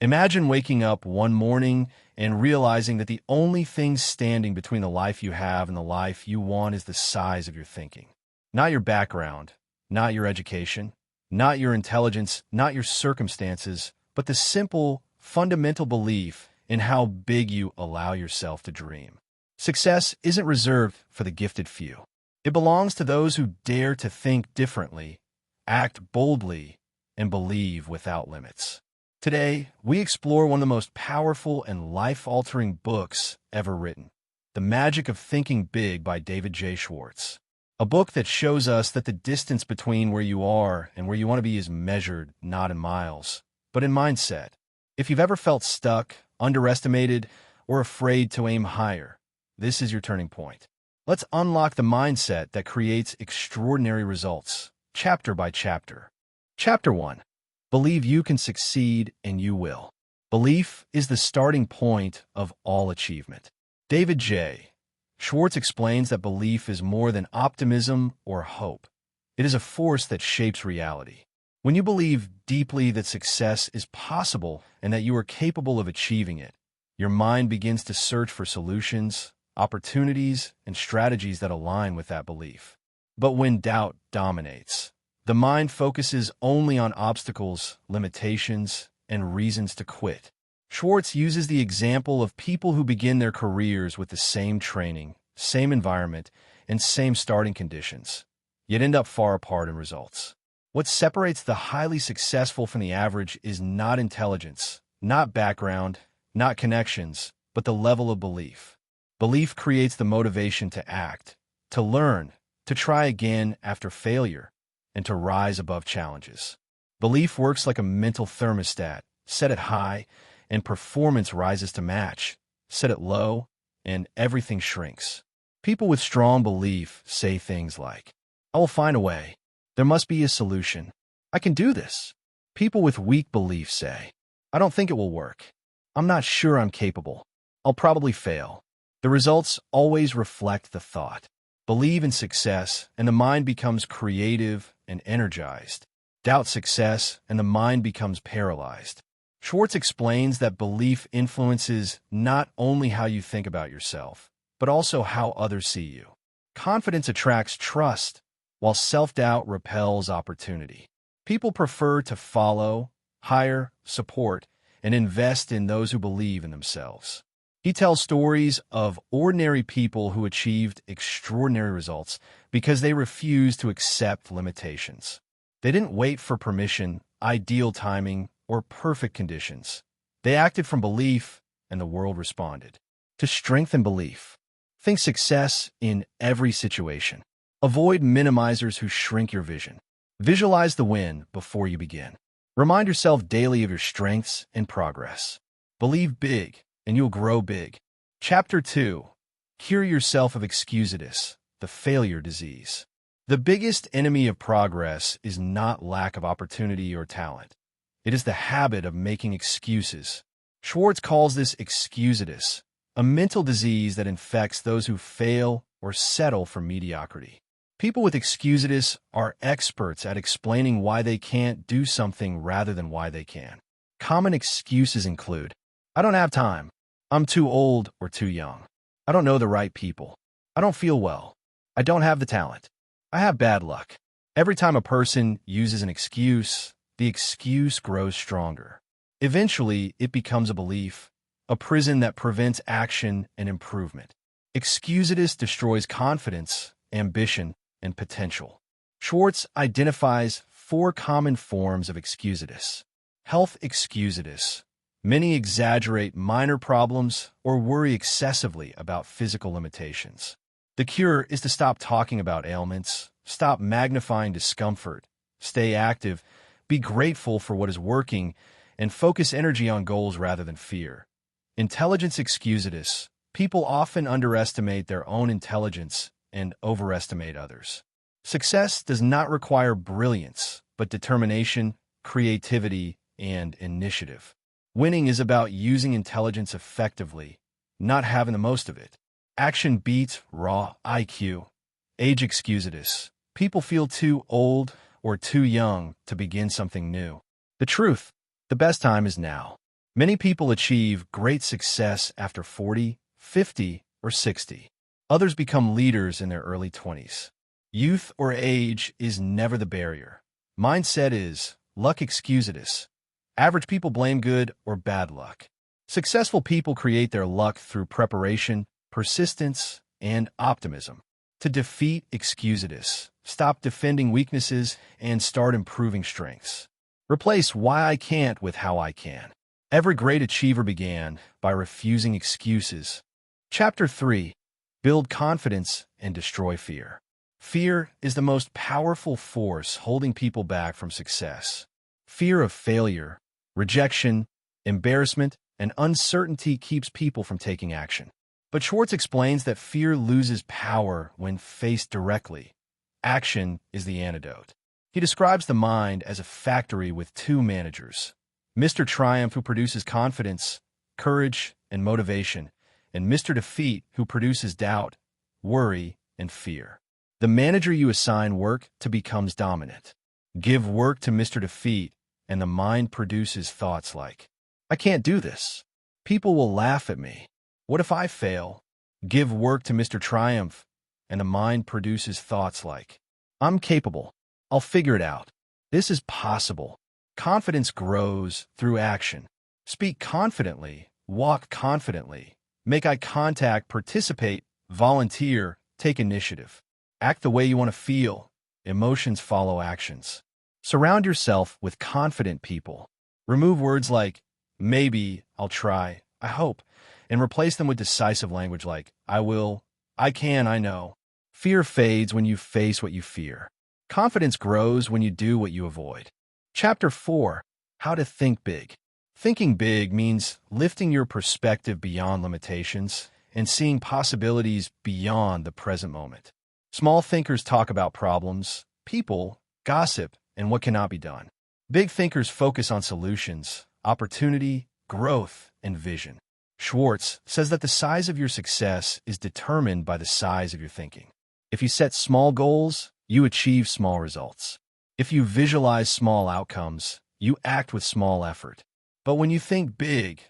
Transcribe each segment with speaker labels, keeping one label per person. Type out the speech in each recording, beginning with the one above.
Speaker 1: Imagine waking up one morning and realizing that the only thing standing between the life you have and the life you want is the size of your thinking. Not your background, not your education, not your intelligence, not your circumstances, but the simple, fundamental belief in how big you allow yourself to dream. Success isn't reserved for the gifted few. It belongs to those who dare to think differently, act boldly, and believe without limits. Today, we explore one of the most powerful and life-altering books ever written, The Magic of Thinking Big by David J. Schwartz. A book that shows us that the distance between where you are and where you want to be is measured not in miles, but in mindset. If you've ever felt stuck, underestimated, or afraid to aim higher, this is your turning point. Let's unlock the mindset that creates extraordinary results, chapter by chapter. Chapter 1. Believe you can succeed and you will. Belief is the starting point of all achievement. David J. Schwartz explains that belief is more than optimism or hope. It is a force that shapes reality. When you believe deeply that success is possible and that you are capable of achieving it, your mind begins to search for solutions, opportunities, and strategies that align with that belief. But when doubt dominates, the mind focuses only on obstacles, limitations, and reasons to quit. Schwartz uses the example of people who begin their careers with the same training, same environment, and same starting conditions, yet end up far apart in results. What separates the highly successful from the average is not intelligence, not background, not connections, but the level of belief. Belief creates the motivation to act, to learn, to try again after failure, and to rise above challenges. Belief works like a mental thermostat. Set it high, and performance rises to match. Set it low, and everything shrinks. People with strong belief say things like, "I will find a way. There must be a solution. I can do this." People with weak belief say, "I don't think it will work. I'm not sure I'm capable. I'll probably fail." The results always reflect the thought. Believe in success, and the mind becomes creative and energized. Doubt success, and the mind becomes paralyzed. Schwartz explains that belief influences not only how you think about yourself, but also how others see you. Confidence attracts trust, while self-doubt repels opportunity. People prefer to follow, hire, support, and invest in those who believe in themselves. He tells stories of ordinary people who achieved extraordinary results because they refused to accept limitations. They didn't wait for permission, ideal timing, or perfect conditions. They acted from belief, and the world responded. To strengthen belief, think success in every situation. Avoid minimizers who shrink your vision. Visualize the win before you begin. Remind yourself daily of your strengths and progress. Believe big, and you'll grow big. Chapter 2. Cure yourself of EXCUSITIS, the failure disease. The biggest enemy of progress is not lack of opportunity or talent. It is the habit of making excuses. Schwartz calls this EXCUSITIS, a mental disease that infects those who fail or settle for mediocrity. People with EXCUSITIS are experts at explaining why they can't do something rather than why they can. Common excuses include, "I don't have time. I'm too old or too young. I don't know the right people. I don't feel well. I don't have the talent. I have bad luck." Every time a person uses an excuse, the excuse grows stronger. Eventually, it becomes a belief, a prison that prevents action and improvement. EXCUSITIS destroys confidence, ambition, and potential. Schwartz identifies 4 common forms of EXCUSITIS. Health EXCUSITIS. Many exaggerate minor problems or worry excessively about physical limitations. The cure is to stop talking about ailments, stop magnifying discomfort, stay active, be grateful for what is working, and focus energy on goals rather than fear. Intelligence EXCUSITIS. People often underestimate their own intelligence and overestimate others. Success does not require brilliance, but determination, creativity, and initiative. Winning is about using intelligence effectively, not having the most of it. Action beats raw IQ. Age EXCUSITIS. People feel too old or too young to begin something new. The truth, the best time is now. Many people achieve great success after 40, 50, or 60. Others become leaders in their early 20s. Youth or age is never the barrier. Mindset is luck excusitis. Average people blame good or bad luck. Successful people create their luck through preparation, persistence, and optimism. To defeat excusitis, stop defending weaknesses and start improving strengths. Replace why I can't with how I can. Every great achiever began by refusing excuses. Chapter 3. Build confidence and destroy fear. Fear is the most powerful force holding people back from success. Fear of failure, rejection, embarrassment, and uncertainty keeps people from taking action. But Schwartz explains that fear loses power when faced directly. Action is the antidote. He describes the mind as a factory with two managers: Mr. Triumph, who produces confidence, courage, and motivation, and Mr. Defeat, who produces doubt, worry, and fear. The manager you assign work to becomes dominant. Give work to Mr. Defeat, and the mind produces thoughts like, I can't do this. People will laugh at me. What if I fail? Give work to Mr. Triumph, and the mind produces thoughts like, I'm capable. I'll figure it out. This is possible. Confidence grows through action. Speak confidently, walk confidently, make eye contact, participate, volunteer, take initiative. Act the way you want to feel. Emotions follow actions. Surround yourself with confident people. Remove words like, maybe, I'll try, I hope, and replace them with decisive language like, I will, I can, I know. Fear fades when you face what you fear. Confidence grows when you do what you avoid. Chapter 4. How to think big. Thinking big means lifting your perspective beyond limitations and seeing possibilities beyond the present moment. Small thinkers talk about problems, people, gossip, and what cannot be done. Big thinkers focus on solutions, opportunity, growth, and vision. Schwartz says that the size of your success is determined by the size of your thinking. If you set small goals, you achieve small results. If you visualize small outcomes, you act with small effort. But when you think big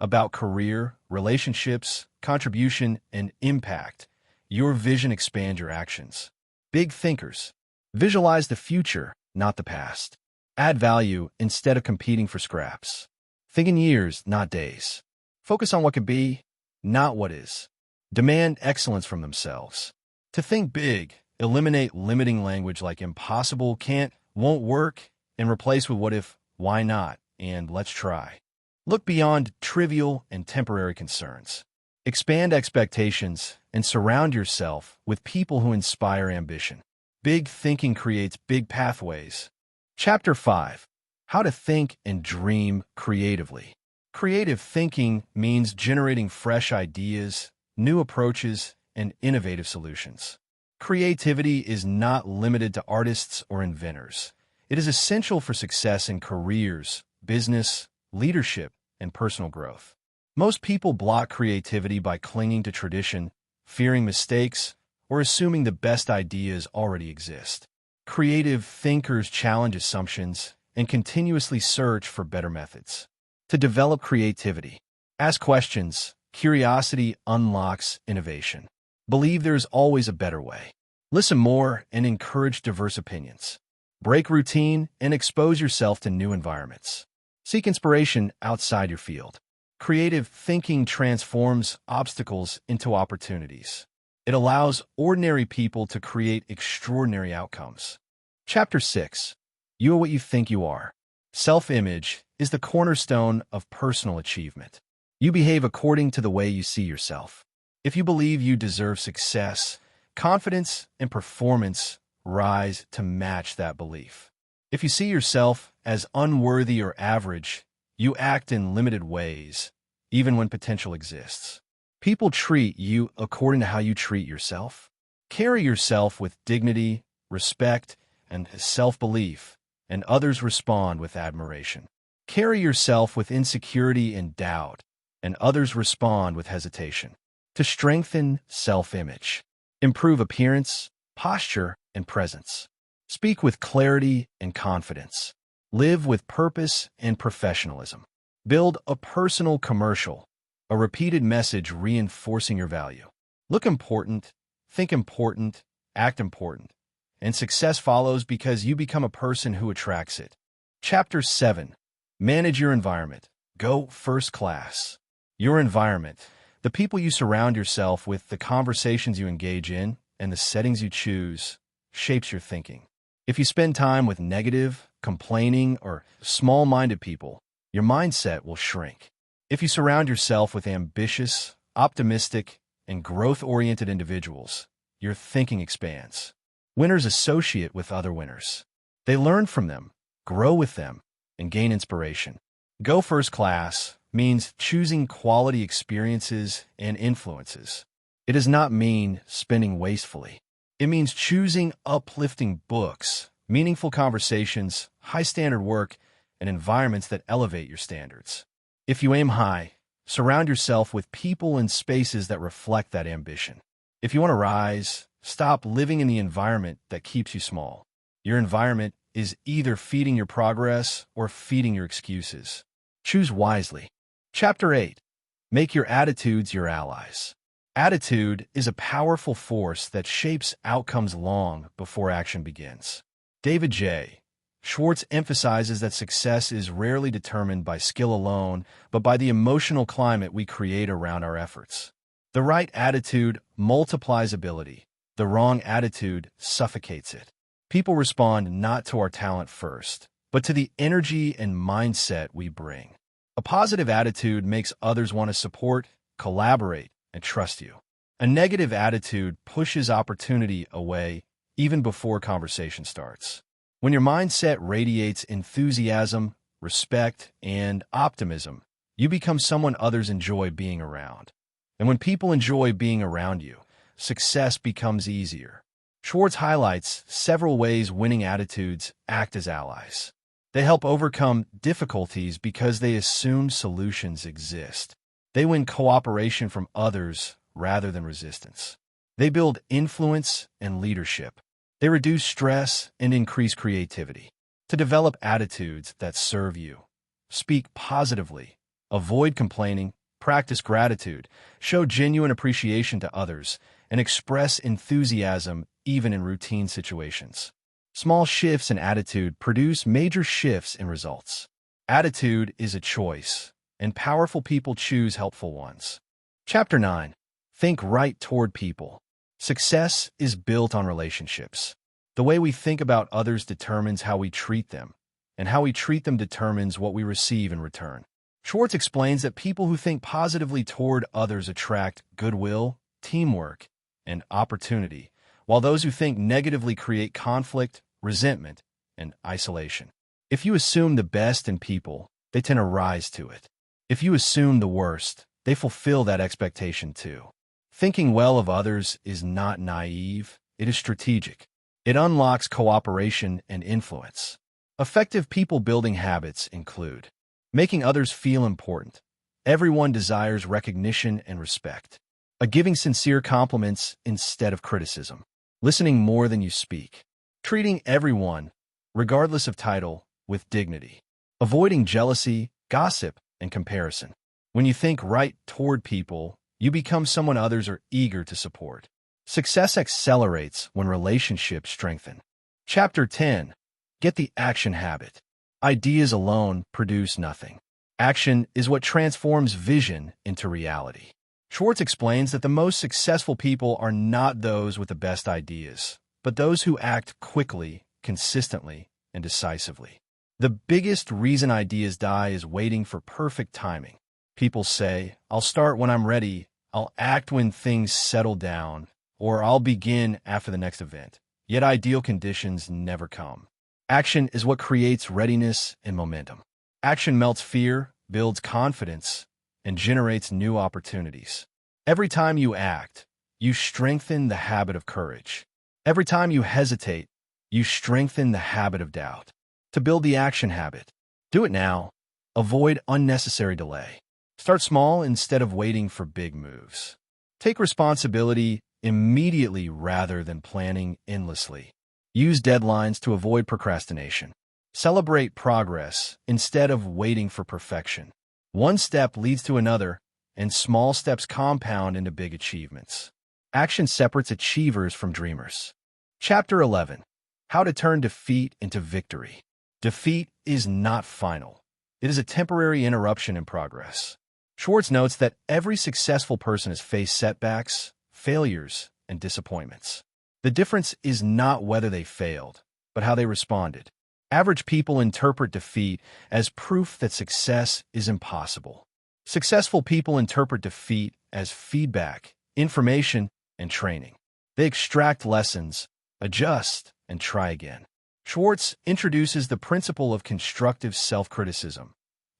Speaker 1: about career, relationships, contribution, and impact, your vision expands your actions. Big thinkers visualize the future, not the past. Add value instead of competing for scraps. Think in years, not days. Focus on what could be, not what is. Demand excellence from themselves. To think big, eliminate limiting language like impossible, can't, won't work, and replace with what if, why not, and let's try. Look beyond trivial and temporary concerns. Expand expectations and surround yourself with people who inspire ambition. Big thinking creates big pathways. Chapter 5. How to think and dream creatively. Creative thinking means generating fresh ideas, new approaches, and innovative solutions. Creativity is not limited to artists or inventors. It is essential for success in careers, business, leadership, and personal growth. Most people block creativity by clinging to tradition, fearing mistakes, or assuming the best ideas already exist. Creative thinkers challenge assumptions and continuously search for better methods. To develop creativity, ask questions. Curiosity unlocks innovation. Believe there is always a better way. Listen more and encourage diverse opinions. Break routine and expose yourself to new environments. Seek inspiration outside your field. Creative thinking transforms obstacles into opportunities. It allows ordinary people to create extraordinary outcomes. Chapter 6. You are what you think you are. Self-image is the cornerstone of personal achievement. You behave according to the way you see yourself. If you believe you deserve success, confidence and performance rise to match that belief. If you see yourself as unworthy or average, you act in limited ways, even when potential exists. People treat you according to how you treat yourself. Carry yourself with dignity, respect, and self-belief, and others respond with admiration. Carry yourself with insecurity and doubt, and others respond with hesitation. To strengthen self-image, improve appearance, posture, and presence. Speak with clarity and confidence. Live with purpose and professionalism. Build a personal commercial, a repeated message reinforcing your value. Look important, think important, act important, and success follows because you become a person who attracts it. Chapter 7. Manage your environment. Go first class. Your environment, the people you surround yourself with, the conversations you engage in, and the settings you choose, shapes your thinking. If you spend time with negative, complaining, or small-minded people, your mindset will shrink. If you surround yourself with ambitious, optimistic, and growth-oriented individuals, your thinking expands. Winners associate with other winners. They learn from them, grow with them, and gain inspiration. Go first class means choosing quality experiences and influences. It does not mean spending wastefully. It means choosing uplifting books, meaningful conversations, high-standard work, and environments that elevate your standards. If you aim high, surround yourself with people and spaces that reflect that ambition. If you want to rise, stop living in the environment that keeps you small. Your environment is either feeding your progress or feeding your excuses. Choose wisely. Chapter 8. Make your attitudes your allies. Attitude is a powerful force that shapes outcomes long before action begins. David J. Schwartz emphasizes that success is rarely determined by skill alone, but by the emotional climate we create around our efforts. The right attitude multiplies ability. The wrong attitude suffocates it. People respond not to our talent first, but to the energy and mindset we bring. A positive attitude makes others want to support, collaborate, and trust you. A negative attitude pushes opportunity away even before conversation starts. When your mindset radiates enthusiasm, respect, and optimism, you become someone others enjoy being around. And when people enjoy being around you, success becomes easier. Schwartz highlights several ways winning attitudes act as allies. They help overcome difficulties because they assume solutions exist. They win cooperation from others rather than resistance. They build influence and leadership. They reduce stress and increase creativity. To develop attitudes that serve you, speak positively, avoid complaining, practice gratitude, show genuine appreciation to others, and express enthusiasm even in routine situations. Small shifts in attitude produce major shifts in results. Attitude is a choice, and powerful people choose helpful ones. Chapter 9. Think right toward people. Success is built on relationships. The way we think about others determines how we treat them, and how we treat them determines what we receive in return. Schwartz explains that people who think positively toward others attract goodwill, teamwork, and opportunity, while those who think negatively create conflict, resentment, and isolation. If you assume the best in people, they tend to rise to it. If you assume the worst, they fulfill that expectation too. Thinking well of others is not naive, it is strategic. It unlocks cooperation and influence. Effective people-building habits include making others feel important. Everyone desires recognition and respect. Giving sincere compliments instead of criticism. Listening more than you speak. Treating everyone, regardless of title, with dignity. Avoiding jealousy, gossip, and comparison. When you think right toward people, you become someone others are eager to support. Success accelerates when relationships strengthen. Chapter 10. Get the action habit. Ideas alone produce nothing. Action is what transforms vision into reality. Schwartz explains that the most successful people are not those with the best ideas, but those who act quickly, consistently, and decisively. The biggest reason ideas die is waiting for perfect timing. People say, "I'll start when I'm ready, I'll act when things settle down, or I'll begin after the next event." Yet ideal conditions never come. Action is what creates readiness and momentum. Action melts fear, builds confidence, and generates new opportunities. Every time you act, you strengthen the habit of courage. Every time you hesitate, you strengthen the habit of doubt. To build the action habit, do it now. Avoid unnecessary delay. Start small instead of waiting for big moves. Take responsibility immediately rather than planning endlessly. Use deadlines to avoid procrastination. Celebrate progress instead of waiting for perfection. One step leads to another, and small steps compound into big achievements. Action separates achievers from dreamers. Chapter 11. How to turn defeat into victory. Defeat is not final. It is a temporary interruption in progress. Schwartz notes that every successful person has faced setbacks, failures, and disappointments. The difference is not whether they failed, but how they responded. Average people interpret defeat as proof that success is impossible. Successful people interpret defeat as feedback, information, and training. They extract lessons, adjust, and try again. Schwartz introduces the principle of constructive self-criticism,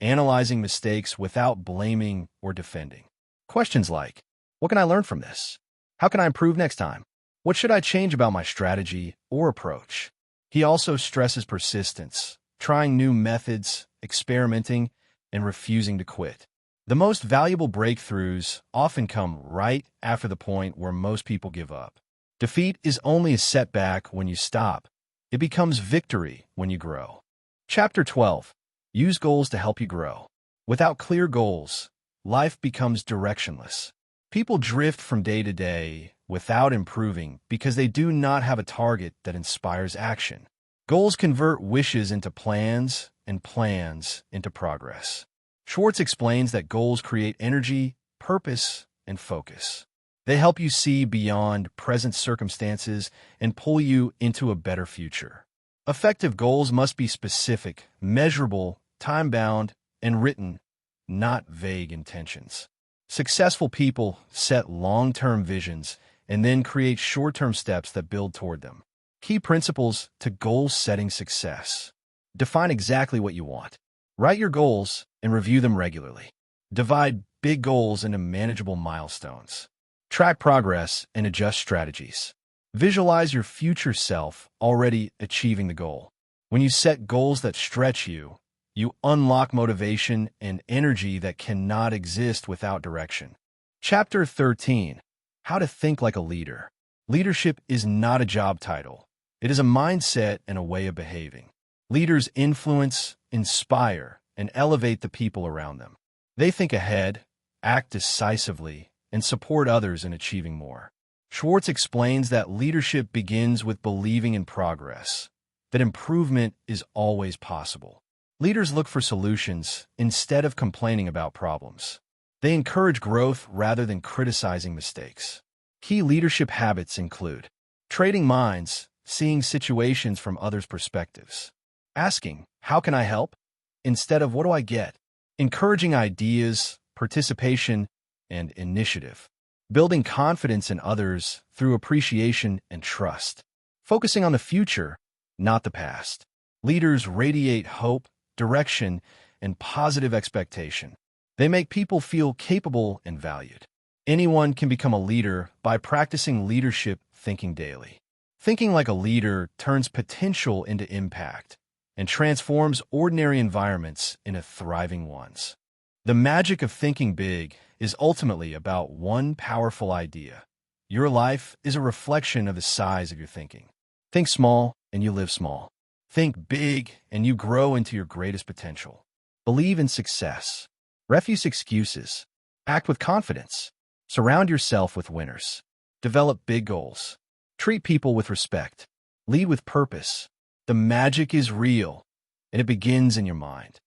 Speaker 1: analyzing mistakes without blaming or defending. Questions like, what can I learn from this? How can I improve next time? What should I change about my strategy or approach? He also stresses persistence, trying new methods, experimenting, and refusing to quit. The most valuable breakthroughs often come right after the point where most people give up. Defeat is only a setback when you stop. It becomes victory when you grow. Chapter 12. Use goals to help you grow. Without clear goals, life becomes directionless. People drift from day to day without improving because they do not have a target that inspires action. Goals convert wishes into plans and plans into progress. Schwartz explains that goals create energy, purpose, and focus. They help you see beyond present circumstances and pull you into a better future. Effective goals must be specific, measurable, time-bound, and written, not vague intentions. Successful people set long-term visions and then create short-term steps that build toward them. Key principles to goal-setting success. Define exactly what you want. Write your goals and review them regularly. Divide big goals into manageable milestones. Track progress and adjust strategies. Visualize your future self already achieving the goal. When you set goals that stretch you, you unlock motivation and energy that cannot exist without direction. Chapter 13. How to think like a leader. Leadership is not a job title. It is a mindset and a way of behaving. Leaders influence, inspire, and elevate the people around them. They think ahead, act decisively, and support others in achieving more. Schwartz explains that leadership begins with believing in progress, that improvement is always possible. Leaders look for solutions instead of complaining about problems. They encourage growth rather than criticizing mistakes. Key leadership habits include trading minds, seeing situations from others' perspectives, asking, how can I help? Instead of what do I get? Encouraging ideas, participation, and initiative. Building confidence in others through appreciation and trust. Focusing on the future, not the past. Leaders radiate hope, direction, and positive expectation. They make people feel capable and valued. Anyone can become a leader by practicing leadership thinking daily. Thinking like a leader turns potential into impact and transforms ordinary environments into thriving ones. The magic of thinking big is ultimately about one powerful idea. Your life is a reflection of the size of your thinking. Think small and you live small. Think big and you grow into your greatest potential. Believe in success. Refuse excuses. Act with confidence. Surround yourself with winners. Develop big goals. Treat people with respect. Lead with purpose. The magic is real, and it begins in your mind.